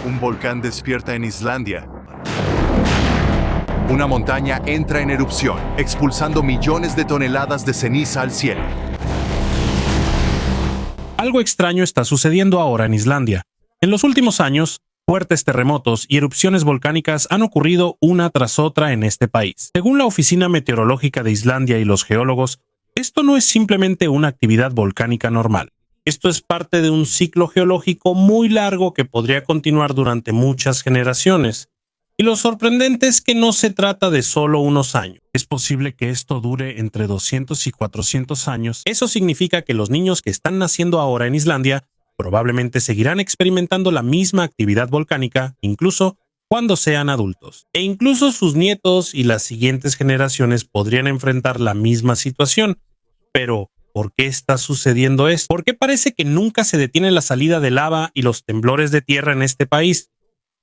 Un volcán despierta en Islandia. Una montaña entra en erupción, expulsando millones de toneladas de ceniza al cielo. Algo extraño está sucediendo ahora en Islandia. En los últimos años, fuertes terremotos y erupciones volcánicas han ocurrido una tras otra en este país. Según la Oficina Meteorológica de Islandia y los geólogos, esto no es simplemente una actividad volcánica normal. Esto es parte de un ciclo geológico muy largo que podría continuar durante muchas generaciones. Y lo sorprendente es que no se trata de solo unos años. Es posible que esto dure entre 200 y 400 años. Eso significa que los niños que están naciendo ahora en Islandia probablemente seguirán experimentando la misma actividad volcánica, incluso cuando sean adultos. E incluso sus nietos y las siguientes generaciones podrían enfrentar la misma situación. Pero, ¿por qué está sucediendo esto? ¿Por qué parece que nunca se detiene la salida de lava y los temblores de tierra en este país?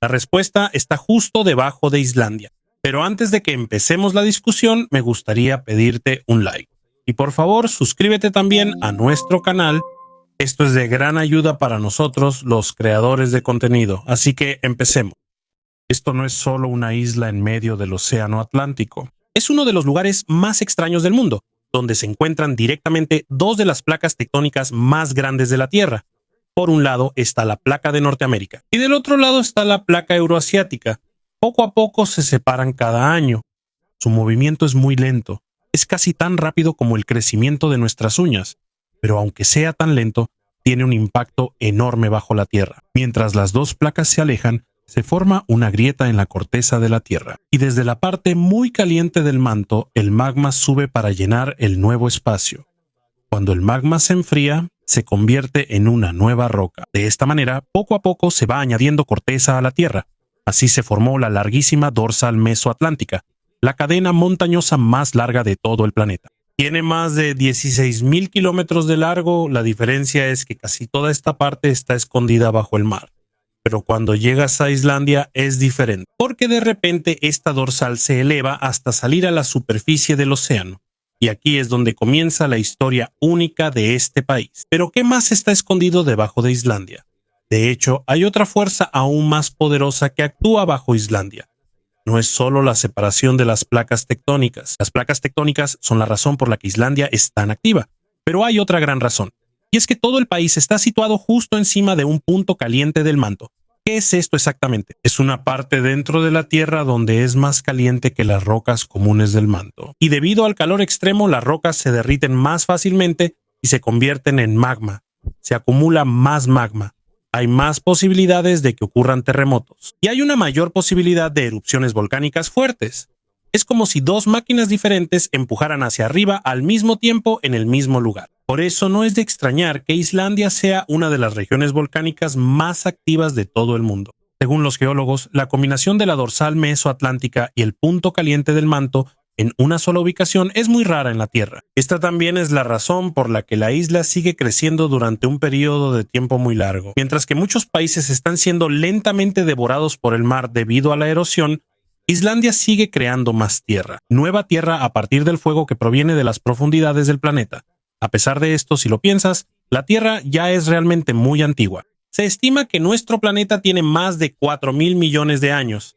La respuesta está justo debajo de Islandia. Pero antes de que empecemos la discusión, me gustaría pedirte un like. Y por favor, suscríbete también a nuestro canal. Esto es de gran ayuda para nosotros, los creadores de contenido. Así que empecemos. Esto no es solo una isla en medio del Océano Atlántico. Es uno de los lugares más extraños del mundo, donde se encuentran directamente dos de las placas tectónicas más grandes de la Tierra. Por un lado está la placa de Norteamérica y del otro lado está la placa euroasiática. Poco a poco se separan cada año. Su movimiento es muy lento. Es casi tan rápido como el crecimiento de nuestras uñas. Pero aunque sea tan lento, tiene un impacto enorme bajo la Tierra. Mientras las dos placas se alejan, se forma una grieta en la corteza de la Tierra. Y desde la parte muy caliente del manto, el magma sube para llenar el nuevo espacio. Cuando el magma se enfría, se convierte en una nueva roca. De esta manera, poco a poco se va añadiendo corteza a la Tierra. Así se formó la larguísima dorsal mesoatlántica, la cadena montañosa más larga de todo el planeta. Tiene más de 16,000 kilómetros de largo. La diferencia es que casi toda esta parte está escondida bajo el mar. Pero cuando llegas a Islandia es diferente, porque de repente esta dorsal se eleva hasta salir a la superficie del océano. Y aquí es donde comienza la historia única de este país. Pero ¿qué más está escondido debajo de Islandia? De hecho, hay otra fuerza aún más poderosa que actúa bajo Islandia. No es solo la separación de las placas tectónicas. Las placas tectónicas son la razón por la que Islandia es tan activa. Pero hay otra gran razón. Y es que todo el país está situado justo encima de un punto caliente del manto. ¿Qué es esto exactamente? Es una parte dentro de la Tierra donde es más caliente que las rocas comunes del manto. Y debido al calor extremo, las rocas se derriten más fácilmente y se convierten en magma. Se acumula más magma. Hay más posibilidades de que ocurran terremotos. Y hay una mayor posibilidad de erupciones volcánicas fuertes. Es como si dos máquinas diferentes empujaran hacia arriba al mismo tiempo en el mismo lugar. Por eso no es de extrañar que Islandia sea una de las regiones volcánicas más activas de todo el mundo. Según los geólogos, la combinación de la dorsal mesoatlántica y el punto caliente del manto en una sola ubicación es muy rara en la Tierra. Esta también es la razón por la que la isla sigue creciendo durante un periodo de tiempo muy largo. Mientras que muchos países están siendo lentamente devorados por el mar debido a la erosión, Islandia sigue creando más tierra, nueva tierra a partir del fuego que proviene de las profundidades del planeta. A pesar de esto, si lo piensas, la Tierra ya es realmente muy antigua. Se estima que nuestro planeta tiene más de 4,000 millones de años,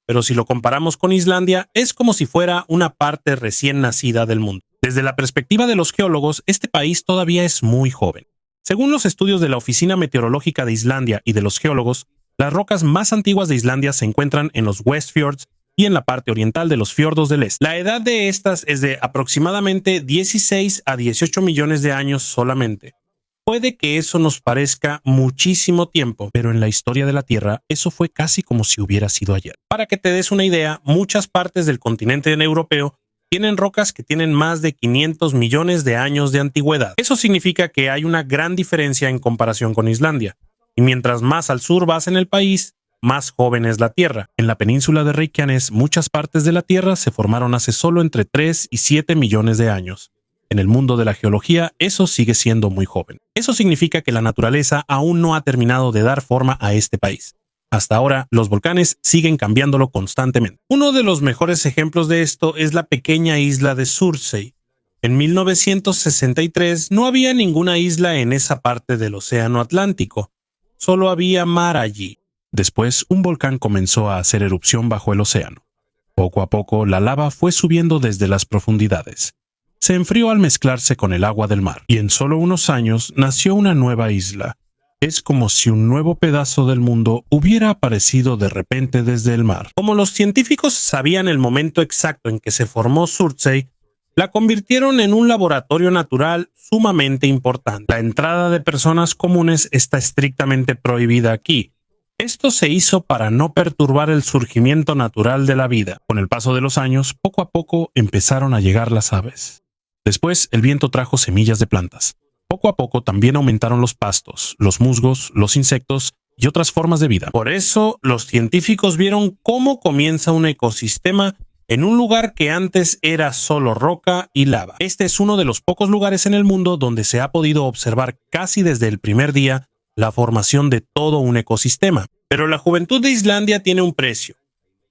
pero si lo comparamos con Islandia, es como si fuera una parte recién nacida del mundo. Desde la perspectiva de los geólogos, este país todavía es muy joven. Según los estudios de la Oficina Meteorológica de Islandia y de los geólogos, las rocas más antiguas de Islandia se encuentran en los Westfjords y en la parte oriental de los fiordos del este. La edad de estas es de aproximadamente 16 a 18 millones de años solamente. Puede que eso nos parezca muchísimo tiempo, pero en la historia de la Tierra eso fue casi como si hubiera sido ayer. Para que te des una idea, muchas partes del continente europeo tienen rocas que tienen más de 500 millones de años de antigüedad. Eso significa que hay una gran diferencia en comparación con Islandia. Y mientras más al sur vas en el país, más joven es la Tierra. En la península de Reykjanes, muchas partes de la Tierra se formaron hace solo entre 3 y 7 millones de años. En el mundo de la geología, eso sigue siendo muy joven. Eso significa que la naturaleza aún no ha terminado de dar forma a este país. Hasta ahora, los volcanes siguen cambiándolo constantemente. Uno de los mejores ejemplos de esto es la pequeña isla de Surtsey. En 1963 no había ninguna isla en esa parte del Océano Atlántico. Solo había mar allí. Después, un volcán comenzó a hacer erupción bajo el océano. Poco a poco, la lava fue subiendo desde las profundidades. Se enfrió al mezclarse con el agua del mar, y en solo unos años nació una nueva isla. Es como si un nuevo pedazo del mundo hubiera aparecido de repente desde el mar. Como los científicos sabían el momento exacto en que se formó Surtsey, la convirtieron en un laboratorio natural sumamente importante. La entrada de personas comunes está estrictamente prohibida aquí. Esto se hizo para no perturbar el surgimiento natural de la vida. Con el paso de los años, poco a poco empezaron a llegar las aves. Después, el viento trajo semillas de plantas. Poco a poco también aumentaron los pastos, los musgos, los insectos y otras formas de vida. Por eso, los científicos vieron cómo comienza un ecosistema en un lugar que antes era solo roca y lava. Este es uno de los pocos lugares en el mundo donde se ha podido observar casi desde el primer día la formación de todo un ecosistema. Pero la juventud de Islandia tiene un precio.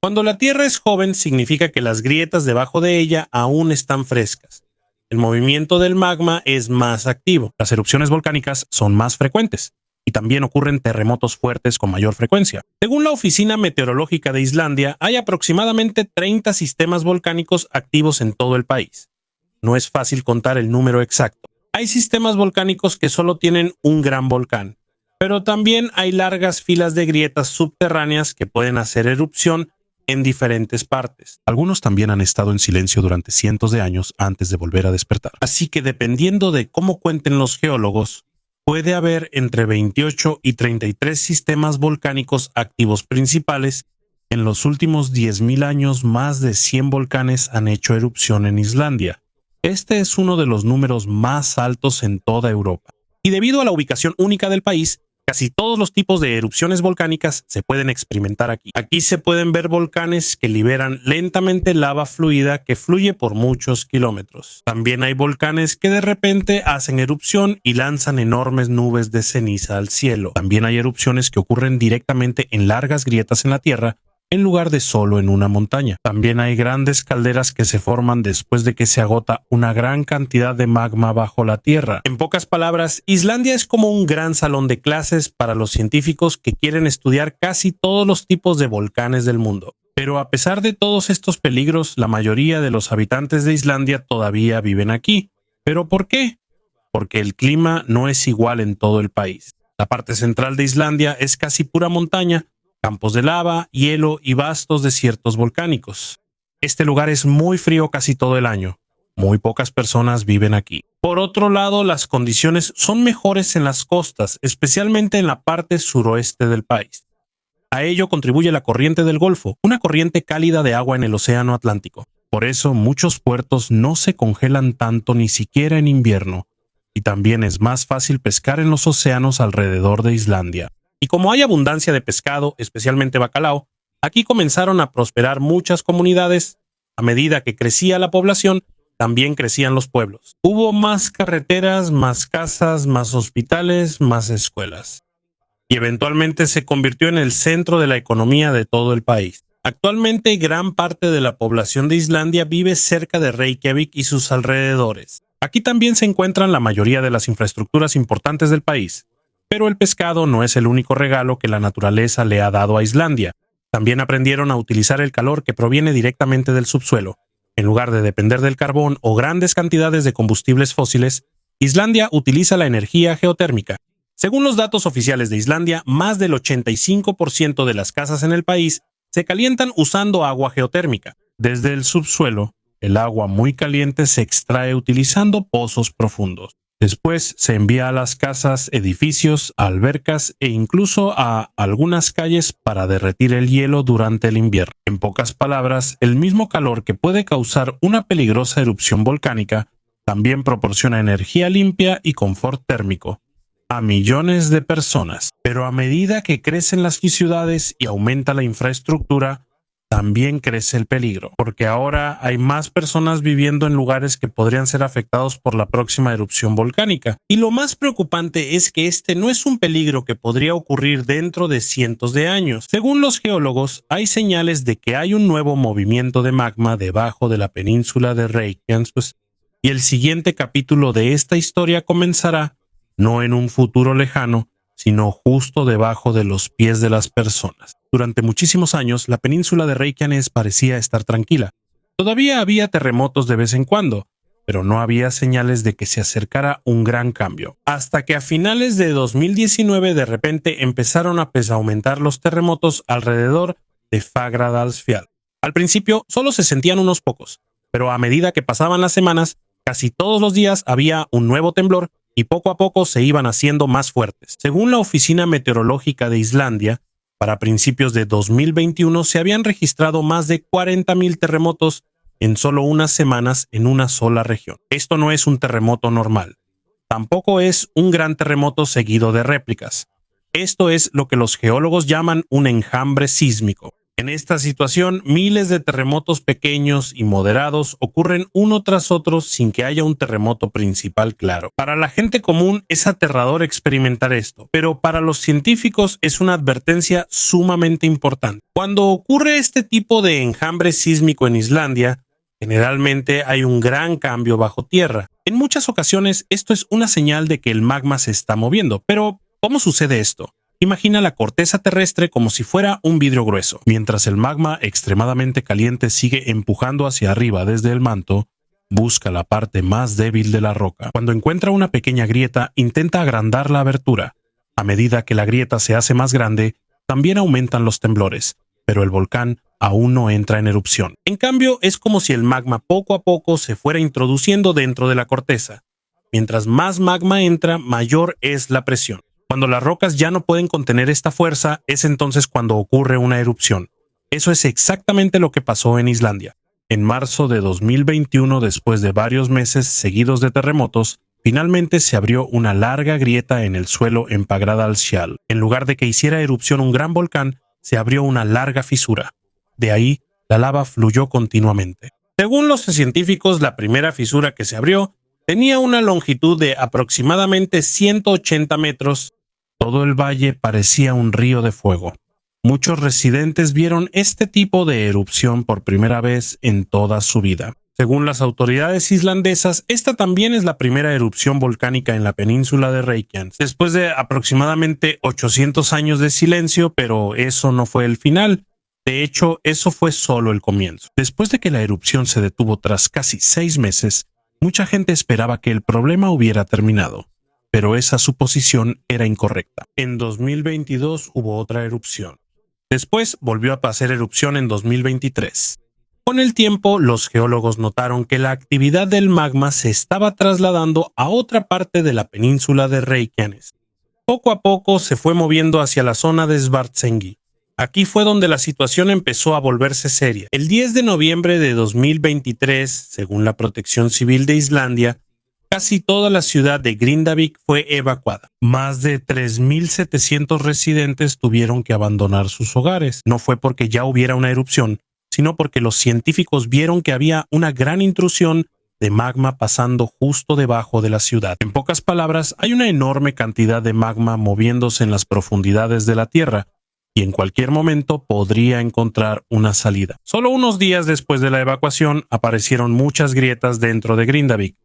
Cuando la Tierra es joven, significa que las grietas debajo de ella aún están frescas. El movimiento del magma es más activo. Las erupciones volcánicas son más frecuentes y también ocurren terremotos fuertes con mayor frecuencia. Según la Oficina Meteorológica de Islandia, hay aproximadamente 30 sistemas volcánicos activos en todo el país. No es fácil contar el número exacto. Hay sistemas volcánicos que solo tienen un gran volcán, pero también hay largas filas de grietas subterráneas que pueden hacer erupción en diferentes partes. Algunos también han estado en silencio durante cientos de años antes de volver a despertar. Así que dependiendo de cómo cuenten los geólogos, puede haber entre 28 y 33 sistemas volcánicos activos principales. En los últimos 10.000 años, más de 100 volcanes han hecho erupción en Islandia. Este es uno de los números más altos en toda Europa. Y debido a la ubicación única del país, casi todos los tipos de erupciones volcánicas se pueden experimentar aquí. Aquí se pueden ver volcanes que liberan lentamente lava fluida que fluye por muchos kilómetros. También hay volcanes que de repente hacen erupción y lanzan enormes nubes de ceniza al cielo. También hay erupciones que ocurren directamente en largas grietas en la tierra, en lugar de solo en una montaña. También hay grandes calderas que se forman después de que se agota una gran cantidad de magma bajo la tierra. En pocas palabras, Islandia es como un gran salón de clases para los científicos que quieren estudiar casi todos los tipos de volcanes del mundo. Pero a pesar de todos estos peligros, la mayoría de los habitantes de Islandia todavía viven aquí. ¿Pero por qué? Porque el clima no es igual en todo el país. La parte central de Islandia es casi pura montaña, campos de lava, hielo y vastos desiertos volcánicos. Este lugar es muy frío casi todo el año. Muy pocas personas viven aquí. Por otro lado, las condiciones son mejores en las costas, especialmente en la parte suroeste del país. A ello contribuye la corriente del Golfo, una corriente cálida de agua en el océano Atlántico. Por eso, muchos puertos no se congelan tanto ni siquiera en invierno, y también es más fácil pescar en los océanos alrededor de Islandia. Y como hay abundancia de pescado, especialmente bacalao, aquí comenzaron a prosperar muchas comunidades. A medida que crecía la población, también crecían los pueblos. Hubo más carreteras, más casas, más hospitales, más escuelas. Y eventualmente se convirtió en el centro de la economía de todo el país. Actualmente, gran parte de la población de Islandia vive cerca de Reykjavik y sus alrededores. Aquí también se encuentran la mayoría de las infraestructuras importantes del país. Pero el pescado no es el único regalo que la naturaleza le ha dado a Islandia. También aprendieron a utilizar el calor que proviene directamente del subsuelo. En lugar de depender del carbón o grandes cantidades de combustibles fósiles, Islandia utiliza la energía geotérmica. Según los datos oficiales de Islandia, más del 85% de las casas en el país se calientan usando agua geotérmica. Desde el subsuelo, el agua muy caliente se extrae utilizando pozos profundos. Después se envía a las casas, edificios, albercas e incluso a algunas calles para derretir el hielo durante el invierno. En pocas palabras, el mismo calor que puede causar una peligrosa erupción volcánica también proporciona energía limpia y confort térmico a millones de personas. Pero a medida que crecen las ciudades y aumenta la infraestructura, también crece el peligro, porque ahora hay más personas viviendo en lugares que podrían ser afectados por la próxima erupción volcánica. Y lo más preocupante es que este no es un peligro que podría ocurrir dentro de cientos de años. Según los geólogos, hay señales de que hay un nuevo movimiento de magma debajo de la península de Reykjavik, y el siguiente capítulo de esta historia comenzará no en un futuro lejano, sino justo debajo de los pies de las personas. Durante muchísimos años, la península de Reykjanes parecía estar tranquila. Todavía había terremotos de vez en cuando, pero no había señales de que se acercara un gran cambio. Hasta que a finales de 2019 de repente empezaron a aumentar los terremotos alrededor de Fagradalsfjall. Al principio solo se sentían unos pocos, pero a medida que pasaban las semanas, casi todos los días había un nuevo temblor y poco a poco se iban haciendo más fuertes. Según la Oficina Meteorológica de Islandia, para principios de 2021 se habían registrado más de 40.000 terremotos en solo unas semanas en una sola región. Esto no es un terremoto normal. Tampoco es un gran terremoto seguido de réplicas. Esto es lo que los geólogos llaman un enjambre sísmico. En esta situación, miles de terremotos pequeños y moderados ocurren uno tras otro sin que haya un terremoto principal claro. Para la gente común es aterrador experimentar esto, pero para los científicos es una advertencia sumamente importante. Cuando ocurre este tipo de enjambre sísmico en Islandia, generalmente hay un gran cambio bajo tierra. En muchas ocasiones esto es una señal de que el magma se está moviendo, pero ¿cómo sucede esto? Imagina la corteza terrestre como si fuera un vidrio grueso. Mientras el magma extremadamente caliente sigue empujando hacia arriba desde el manto, busca la parte más débil de la roca. Cuando encuentra una pequeña grieta, intenta agrandar la abertura. A medida que la grieta se hace más grande, también aumentan los temblores, pero el volcán aún no entra en erupción. En cambio, es como si el magma poco a poco se fuera introduciendo dentro de la corteza. Mientras más magma entra, mayor es la presión. Cuando las rocas ya no pueden contener esta fuerza, es entonces cuando ocurre una erupción. Eso es exactamente lo que pasó en Islandia. En marzo de 2021, después de varios meses seguidos de terremotos, finalmente se abrió una larga grieta en el suelo en Fagradalsfjall. En lugar de que hiciera erupción un gran volcán, se abrió una larga fisura. De ahí, la lava fluyó continuamente. Según los científicos, la primera fisura que se abrió tenía una longitud de aproximadamente 180 metros. Todo el valle parecía un río de fuego. Muchos residentes vieron este tipo de erupción por primera vez en toda su vida. Según las autoridades islandesas, esta también es la primera erupción volcánica en la península de Reykjanes, después de aproximadamente 800 años de silencio, pero eso no fue el final. De hecho, eso fue solo el comienzo. Después de que la erupción se detuvo tras casi 6 meses, mucha gente esperaba que el problema hubiera terminado, pero esa suposición era incorrecta. En 2022 hubo otra erupción. Después volvió a pasar erupción en 2023. Con el tiempo, los geólogos notaron que la actividad del magma se estaba trasladando a otra parte de la península de Reykjanes. Poco a poco se fue moviendo hacia la zona de Svartsengi. Aquí fue donde la situación empezó a volverse seria. El 10 de noviembre de 2023, según la Protección Civil de Islandia, casi toda la ciudad de Grindavik fue evacuada. Más de 3.700 residentes tuvieron que abandonar sus hogares. No fue porque ya hubiera una erupción, sino porque los científicos vieron que había una gran intrusión de magma pasando justo debajo de la ciudad. En pocas palabras, hay una enorme cantidad de magma moviéndose en las profundidades de la Tierra, y en cualquier momento podría encontrar una salida. Solo unos días después de la evacuación aparecieron muchas grietas dentro de Grindavik.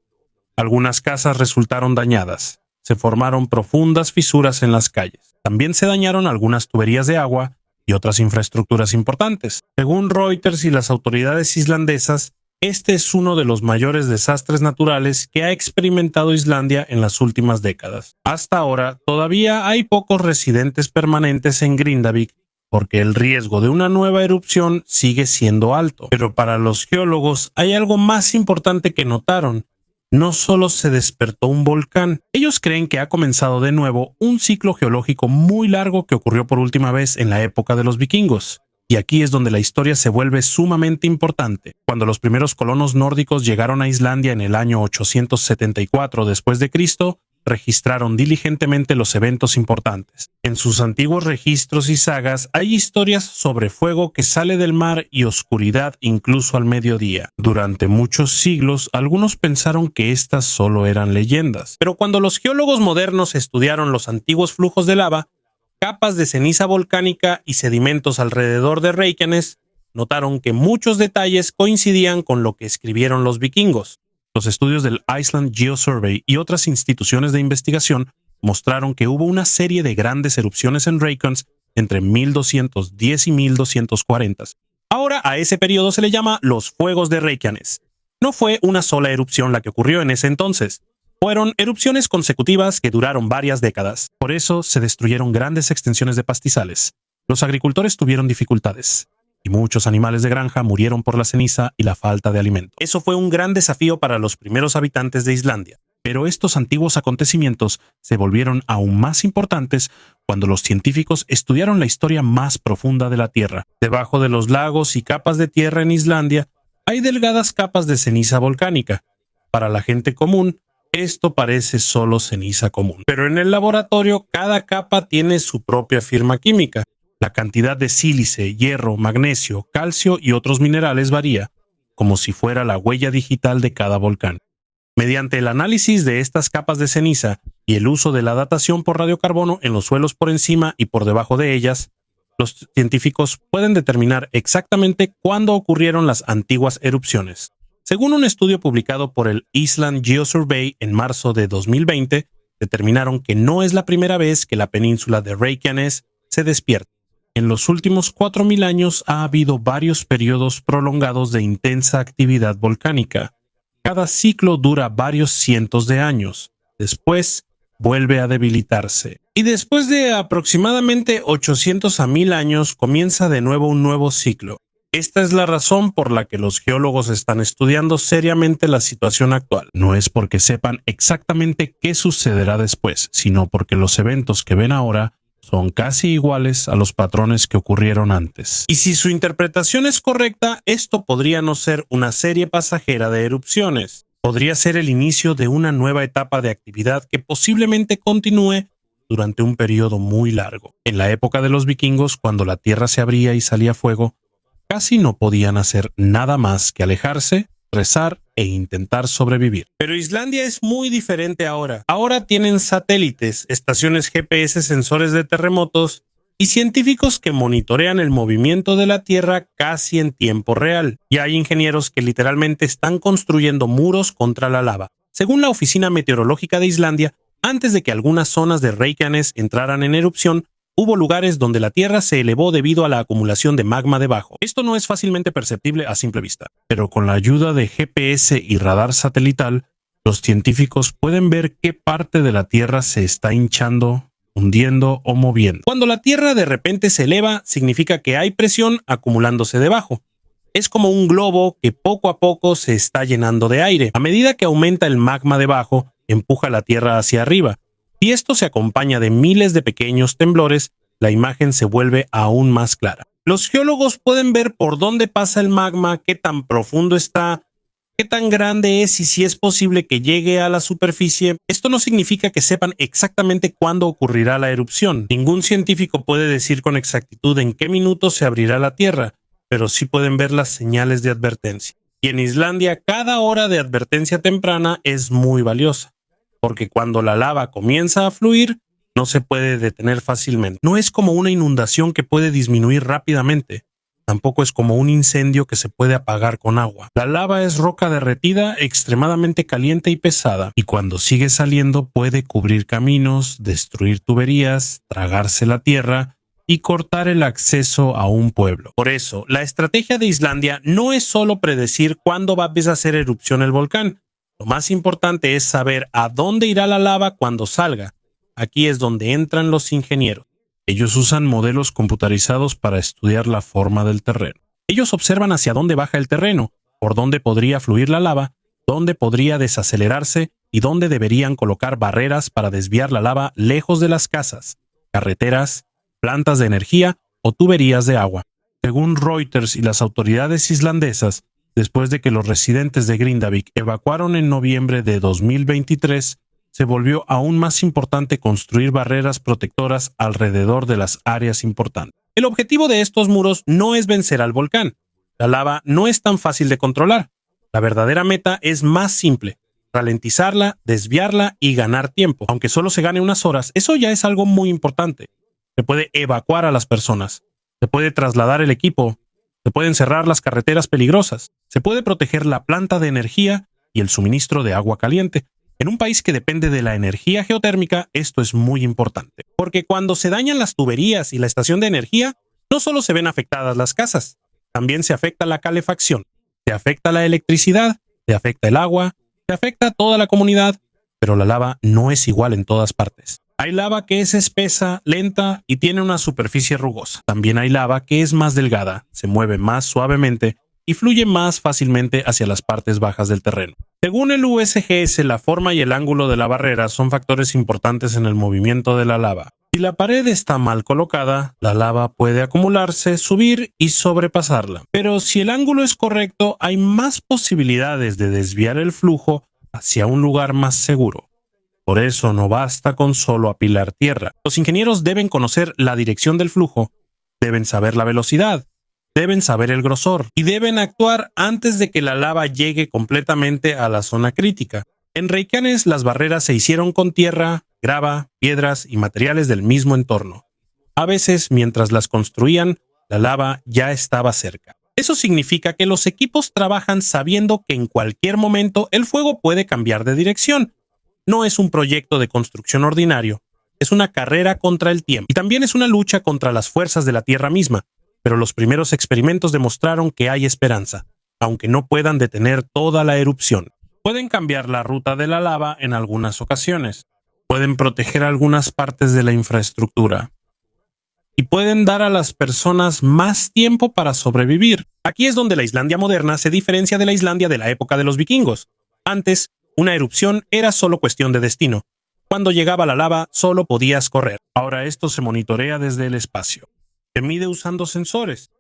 Algunas casas resultaron dañadas. Se formaron profundas fisuras en las calles. También se dañaron algunas tuberías de agua y otras infraestructuras importantes. Según Reuters y las autoridades islandesas, este es uno de los mayores desastres naturales que ha experimentado Islandia en las últimas décadas. Hasta ahora, todavía hay pocos residentes permanentes en Grindavik porque el riesgo de una nueva erupción sigue siendo alto. Pero para los geólogos hay algo más importante que notaron. No solo se despertó un volcán, ellos creen que ha comenzado de nuevo un ciclo geológico muy largo que ocurrió por última vez en la época de los vikingos. Y aquí es donde la historia se vuelve sumamente importante. Cuando los primeros colonos nórdicos llegaron a Islandia en el año 874 después de Cristo, registraron diligentemente los eventos importantes. En sus antiguos registros y sagas hay historias sobre fuego que sale del mar y oscuridad incluso al mediodía. Durante muchos siglos, algunos pensaron que estas solo eran leyendas. Pero cuando los geólogos modernos estudiaron los antiguos flujos de lava, capas de ceniza volcánica y sedimentos alrededor de Reykjanes, notaron que muchos detalles coincidían con lo que escribieron los vikingos. Los estudios del Iceland Geosurvey y otras instituciones de investigación mostraron que hubo una serie de grandes erupciones en Reykjanes entre 1210 y 1240. Ahora a ese periodo se le llama los Fuegos de Reykjanes. No fue una sola erupción la que ocurrió en ese entonces. Fueron erupciones consecutivas que duraron varias décadas. Por eso se destruyeron grandes extensiones de pastizales. Los agricultores tuvieron dificultades y muchos animales de granja murieron por la ceniza y la falta de alimento. Eso fue un gran desafío para los primeros habitantes de Islandia. Pero estos antiguos acontecimientos se volvieron aún más importantes cuando los científicos estudiaron la historia más profunda de la Tierra. Debajo de los lagos y capas de tierra en Islandia hay delgadas capas de ceniza volcánica. Para la gente común, esto parece solo ceniza común. Pero en el laboratorio, cada capa tiene su propia firma química. La cantidad de sílice, hierro, magnesio, calcio y otros minerales varía, como si fuera la huella digital de cada volcán. Mediante el análisis de estas capas de ceniza y el uso de la datación por radiocarbono en los suelos por encima y por debajo de ellas, los científicos pueden determinar exactamente cuándo ocurrieron las antiguas erupciones. Según un estudio publicado por el Island Geosurvey en marzo de 2020, determinaron que no es la primera vez que la península de Reykjanes se despierta. En los últimos 4000 años ha habido varios periodos prolongados de intensa actividad volcánica. Cada ciclo dura varios cientos de años. Después vuelve a debilitarse. Y después de aproximadamente 800 a 1000 años comienza de nuevo un nuevo ciclo. Esta es la razón por la que los geólogos están estudiando seriamente la situación actual. No es porque sepan exactamente qué sucederá después, sino porque los eventos que ven ahora son casi iguales a los patrones que ocurrieron antes. Y si su interpretación es correcta, esto podría no ser una serie pasajera de erupciones. Podría ser el inicio de una nueva etapa de actividad que posiblemente continúe durante un periodo muy largo. En la época de los vikingos, cuando la tierra se abría y salía fuego, casi no podían hacer nada más que alejarse, rezar e intentar sobrevivir. Pero Islandia es muy diferente ahora. Ahora tienen satélites, estaciones GPS, sensores de terremotos y científicos que monitorean el movimiento de la Tierra casi en tiempo real. Y hay ingenieros que literalmente están construyendo muros contra la lava. Según la Oficina Meteorológica de Islandia, antes de que algunas zonas de Reykjanes entraran en erupción, hubo lugares donde la Tierra se elevó debido a la acumulación de magma debajo. Esto no es fácilmente perceptible a simple vista, pero con la ayuda de GPS y radar satelital, los científicos pueden ver qué parte de la Tierra se está hinchando, hundiendo o moviendo. Cuando la Tierra de repente se eleva, significa que hay presión acumulándose debajo. Es como un globo que poco a poco se está llenando de aire. A medida que aumenta el magma debajo, empuja la Tierra hacia arriba. Si esto se acompaña de miles de pequeños temblores, la imagen se vuelve aún más clara. Los geólogos pueden ver por dónde pasa el magma, qué tan profundo está, qué tan grande es y si es posible que llegue a la superficie. Esto no significa que sepan exactamente cuándo ocurrirá la erupción. Ningún científico puede decir con exactitud en qué minuto se abrirá la Tierra, pero sí pueden ver las señales de advertencia. Y en Islandia, cada hora de advertencia temprana es muy valiosa, porque cuando la lava comienza a fluir, no se puede detener fácilmente. No es como una inundación que puede disminuir rápidamente. Tampoco es como un incendio que se puede apagar con agua. La lava es roca derretida, extremadamente caliente y pesada, y cuando sigue saliendo puede cubrir caminos, destruir tuberías, tragarse la tierra y cortar el acceso a un pueblo. Por eso, la estrategia de Islandia no es solo predecir cuándo va a empezar a hacer erupción el volcán. Lo más importante es saber a dónde irá la lava cuando salga. Aquí es donde entran los ingenieros. Ellos usan modelos computarizados para estudiar la forma del terreno. Ellos observan hacia dónde baja el terreno, por dónde podría fluir la lava, dónde podría desacelerarse y dónde deberían colocar barreras para desviar la lava lejos de las casas, carreteras, plantas de energía o tuberías de agua. Según Reuters y las autoridades islandesas, después de que los residentes de Grindavik evacuaron en noviembre de 2023, se volvió aún más importante construir barreras protectoras alrededor de las áreas importantes. El objetivo de estos muros no es vencer al volcán. La lava no es tan fácil de controlar. La verdadera meta es más simple: ralentizarla, desviarla y ganar tiempo. Aunque solo se gane unas horas, eso ya es algo muy importante. Se puede evacuar a las personas, se puede trasladar el equipo, se pueden cerrar las carreteras peligrosas, se puede proteger la planta de energía y el suministro de agua caliente. En un país que depende de la energía geotérmica, esto es muy importante, porque cuando se dañan las tuberías y la estación de energía, no solo se ven afectadas las casas, también se afecta la calefacción, se afecta la electricidad, se afecta el agua, se afecta a toda la comunidad, pero la lava no es igual en todas partes. Hay lava que es espesa, lenta y tiene una superficie rugosa. También hay lava que es más delgada, se mueve más suavemente y fluye más fácilmente hacia las partes bajas del terreno. Según el USGS, la forma y el ángulo de la barrera son factores importantes en el movimiento de la lava. Si la pared está mal colocada, la lava puede acumularse, subir y sobrepasarla. Pero si el ángulo es correcto, hay más posibilidades de desviar el flujo hacia un lugar más seguro. Por eso no basta con solo apilar tierra. Los ingenieros deben conocer la dirección del flujo, deben saber la velocidad, deben saber el grosor y deben actuar antes de que la lava llegue completamente a la zona crítica. En Reykjanes las barreras se hicieron con tierra, grava, piedras y materiales del mismo entorno. A veces, mientras las construían, la lava ya estaba cerca. Eso significa que los equipos trabajan sabiendo que en cualquier momento el fuego puede cambiar de dirección. No es un proyecto de construcción ordinario, es una carrera contra el tiempo y también es una lucha contra las fuerzas de la Tierra misma, pero los primeros experimentos demostraron que hay esperanza, aunque no puedan detener toda la erupción. Pueden cambiar la ruta de la lava en algunas ocasiones, pueden proteger algunas partes de la infraestructura y pueden dar a las personas más tiempo para sobrevivir. Aquí es donde la Islandia moderna se diferencia de la Islandia de la época de los vikingos. Antes, una erupción era solo cuestión de destino. Cuando llegaba la lava, solo podías correr. Ahora esto se monitorea desde el espacio. Se mide usando sensores.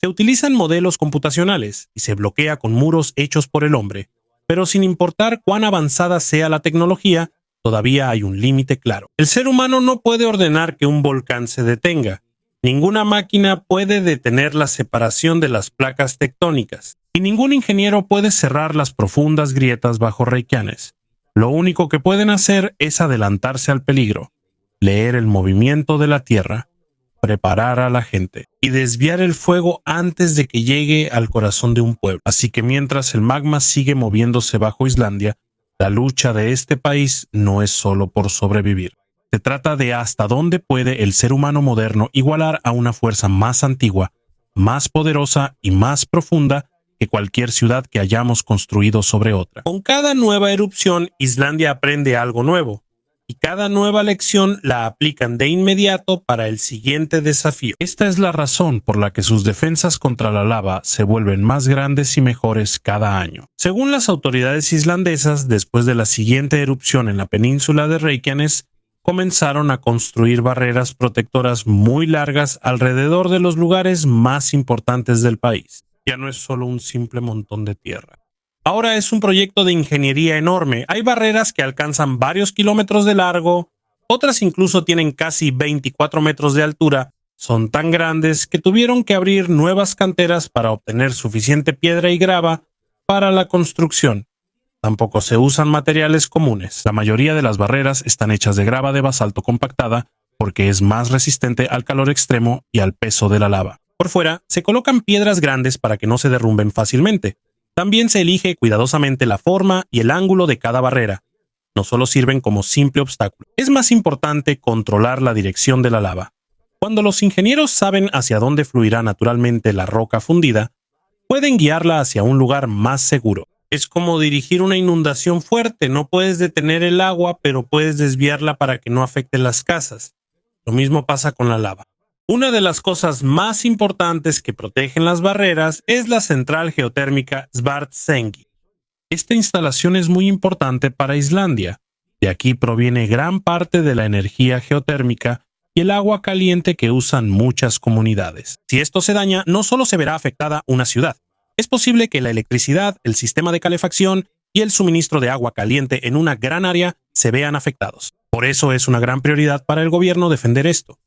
Se utilizan modelos computacionales y se bloquea con muros hechos por el hombre. Pero sin importar cuán avanzada sea la tecnología, todavía hay un límite claro. El ser humano no puede ordenar que un volcán se detenga. Ninguna máquina puede detener la separación de las placas tectónicas. Y ningún ingeniero puede cerrar las profundas grietas bajo Reykjanes. Lo único que pueden hacer es adelantarse al peligro, leer el movimiento de la tierra, preparar a la gente y desviar el fuego antes de que llegue al corazón de un pueblo. Así que mientras el magma sigue moviéndose bajo Islandia, la lucha de este país no es solo por sobrevivir. Se trata de hasta dónde puede el ser humano moderno igualar a una fuerza más antigua, más poderosa y más profunda que cualquier ciudad que hayamos construido sobre otra. Con cada nueva erupción, Islandia aprende algo nuevo, y cada nueva lección la aplican de inmediato para el siguiente desafío. Esta es la razón por la que sus defensas contra la lava se vuelven más grandes y mejores cada año. Según las autoridades islandesas, después de la siguiente erupción en la península de Reykjanes, comenzaron a construir barreras protectoras muy largas alrededor de los lugares más importantes del país. Ya no es solo un simple montón de tierra. Ahora es un proyecto de ingeniería enorme. Hay barreras que alcanzan varios kilómetros de largo, otras incluso tienen casi 24 metros de altura. Son tan grandes que tuvieron que abrir nuevas canteras para obtener suficiente piedra y grava para la construcción. Tampoco se usan materiales comunes. La mayoría de las barreras están hechas de grava de basalto compactada porque es más resistente al calor extremo y al peso de la lava. Por fuera, se colocan piedras grandes para que no se derrumben fácilmente. También se elige cuidadosamente la forma y el ángulo de cada barrera. No solo sirven como simple obstáculo. Es más importante controlar la dirección de la lava. Cuando los ingenieros saben hacia dónde fluirá naturalmente la roca fundida, pueden guiarla hacia un lugar más seguro. Es como dirigir una inundación fuerte. No puedes detener el agua, pero puedes desviarla para que no afecte las casas. Lo mismo pasa con la lava. Una de las cosas más importantes que protegen las barreras es la central geotérmica Svartsengi. Esta instalación es muy importante para Islandia. De aquí proviene gran parte de la energía geotérmica y el agua caliente que usan muchas comunidades. Si esto se daña, no solo se verá afectada una ciudad. Es posible que la electricidad, el sistema de calefacción y el suministro de agua caliente en una gran área se vean afectados. Por eso es una gran prioridad para el gobierno defender esto.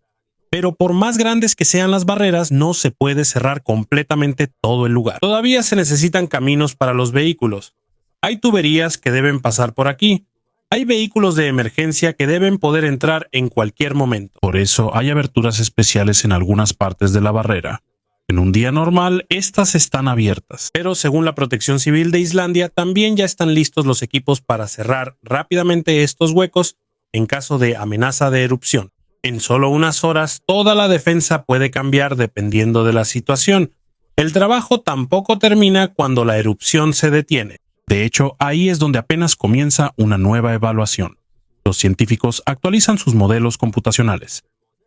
Pero por más grandes que sean las barreras, no se puede cerrar completamente todo el lugar. Todavía se necesitan caminos para los vehículos. Hay tuberías que deben pasar por aquí. Hay vehículos de emergencia que deben poder entrar en cualquier momento. Por eso hay aberturas especiales en algunas partes de la barrera. En un día normal, estas están abiertas, pero según la Protección Civil de Islandia, también ya están listos los equipos para cerrar rápidamente estos huecos en caso de amenaza de erupción. En solo unas horas, toda la defensa puede cambiar dependiendo de la situación. El trabajo tampoco termina cuando la erupción se detiene. De hecho, ahí es donde apenas comienza una nueva evaluación. Los científicos actualizan sus modelos computacionales,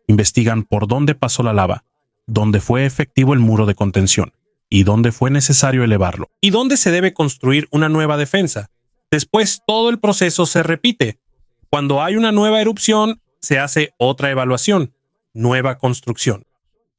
investigan por dónde pasó la lava, dónde fue efectivo el muro de contención y dónde fue necesario elevarlo, y dónde se debe construir una nueva defensa. Después, todo el proceso se repite. Cuando hay una nueva erupción, se hace otra evaluación, nueva construcción,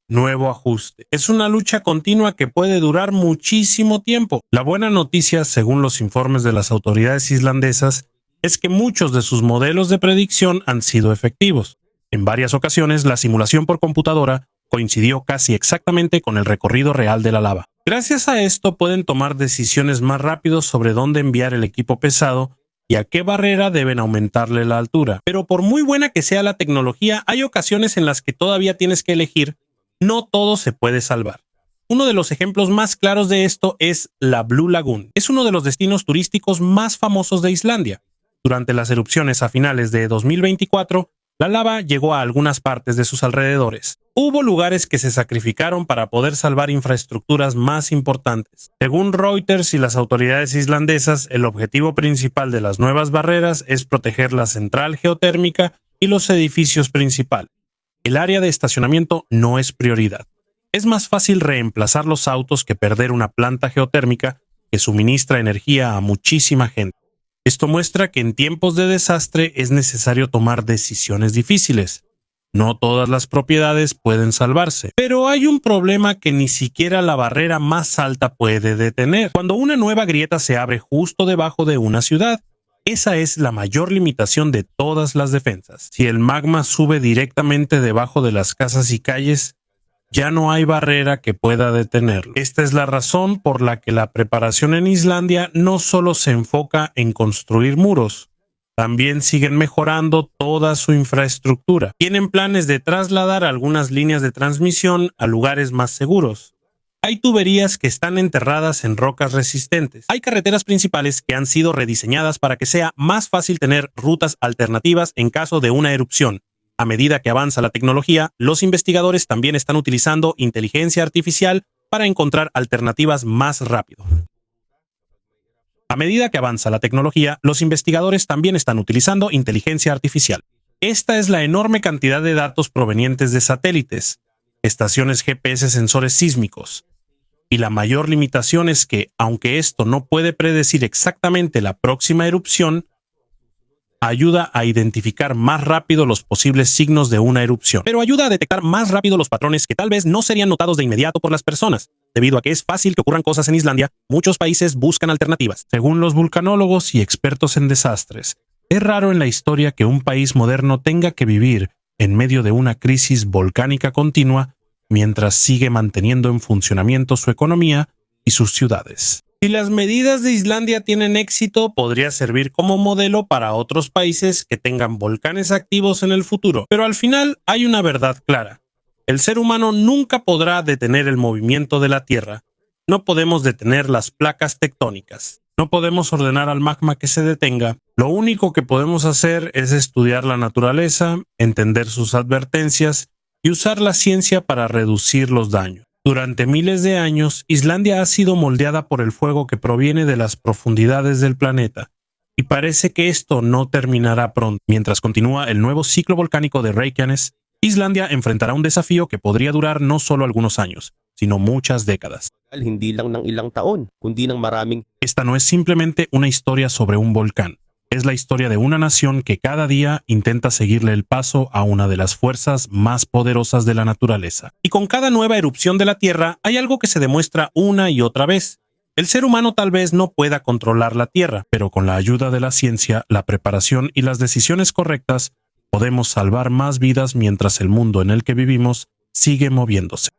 nuevo ajuste. Es una lucha continua que puede durar muchísimo tiempo. La buena noticia, según los informes de las autoridades islandesas, es que muchos de sus modelos de predicción han sido efectivos. En varias ocasiones, la simulación por computadora coincidió casi exactamente con el recorrido real de la lava. Gracias a esto pueden tomar decisiones más rápido sobre dónde enviar el equipo pesado y a qué barrera deben aumentarle la altura. Pero por muy buena que sea la tecnología, hay ocasiones en las que todavía tienes que elegir. No todo se puede salvar. Uno de los ejemplos más claros de esto es la Blue Lagoon. Es uno de los destinos turísticos más famosos de Islandia. Durante las erupciones a finales de 2024, la lava llegó a algunas partes de sus alrededores. Hubo lugares que se sacrificaron para poder salvar infraestructuras más importantes. Según Reuters y las autoridades islandesas, el objetivo principal de las nuevas barreras es proteger la central geotérmica y los edificios principales. El área de estacionamiento no es prioridad. Es más fácil reemplazar los autos que perder una planta geotérmica que suministra energía a muchísima gente. Esto muestra que en tiempos de desastre es necesario tomar decisiones difíciles. No todas las propiedades pueden salvarse, pero hay un problema que ni siquiera la barrera más alta puede detener. Cuando una nueva grieta se abre justo debajo de una ciudad, esa es la mayor limitación de todas las defensas. Si el magma sube directamente debajo de las casas y calles, ya no hay barrera que pueda detenerlo. Esta es la razón por la que la preparación en Islandia no solo se enfoca en construir muros, también siguen mejorando toda su infraestructura. Tienen planes de trasladar algunas líneas de transmisión a lugares más seguros. Hay tuberías que están enterradas en rocas resistentes. Hay carreteras principales que han sido rediseñadas para que sea más fácil tener rutas alternativas en caso de una erupción. A medida que avanza la tecnología, los investigadores también están utilizando inteligencia artificial para encontrar alternativas más rápido. A medida que avanza la tecnología, los investigadores también están utilizando inteligencia artificial. Esta es la enorme cantidad de datos provenientes de satélites, estaciones GPS, sensores sísmicos. Y la mayor limitación es que, aunque esto no puede predecir exactamente la próxima erupción, ayuda a identificar más rápido los posibles signos de una erupción, pero ayuda a detectar más rápido los patrones que tal vez no serían notados de inmediato por las personas. Debido a que es fácil que ocurran cosas en Islandia, muchos países buscan alternativas. Según los vulcanólogos y expertos en desastres, es raro en la historia que un país moderno tenga que vivir en medio de una crisis volcánica continua mientras sigue manteniendo en funcionamiento su economía y sus ciudades. Si las medidas de Islandia tienen éxito, podría servir como modelo para otros países que tengan volcanes activos en el futuro. Pero al final hay una verdad clara. El ser humano nunca podrá detener el movimiento de la Tierra. No podemos detener las placas tectónicas. No podemos ordenar al magma que se detenga. Lo único que podemos hacer es estudiar la naturaleza, entender sus advertencias y usar la ciencia para reducir los daños. Durante miles de años, Islandia ha sido moldeada por el fuego que proviene de las profundidades del planeta, y parece que esto no terminará pronto. Mientras continúa el nuevo ciclo volcánico de Reykjanes, Islandia enfrentará un desafío que podría durar no solo algunos años, sino muchas décadas. Esta no es simplemente una historia sobre un volcán. Es la historia de una nación que cada día intenta seguirle el paso a una de las fuerzas más poderosas de la naturaleza. Y con cada nueva erupción de la Tierra hay algo que se demuestra una y otra vez. El ser humano tal vez no pueda controlar la Tierra, pero con la ayuda de la ciencia, la preparación y las decisiones correctas, podemos salvar más vidas mientras el mundo en el que vivimos sigue moviéndose.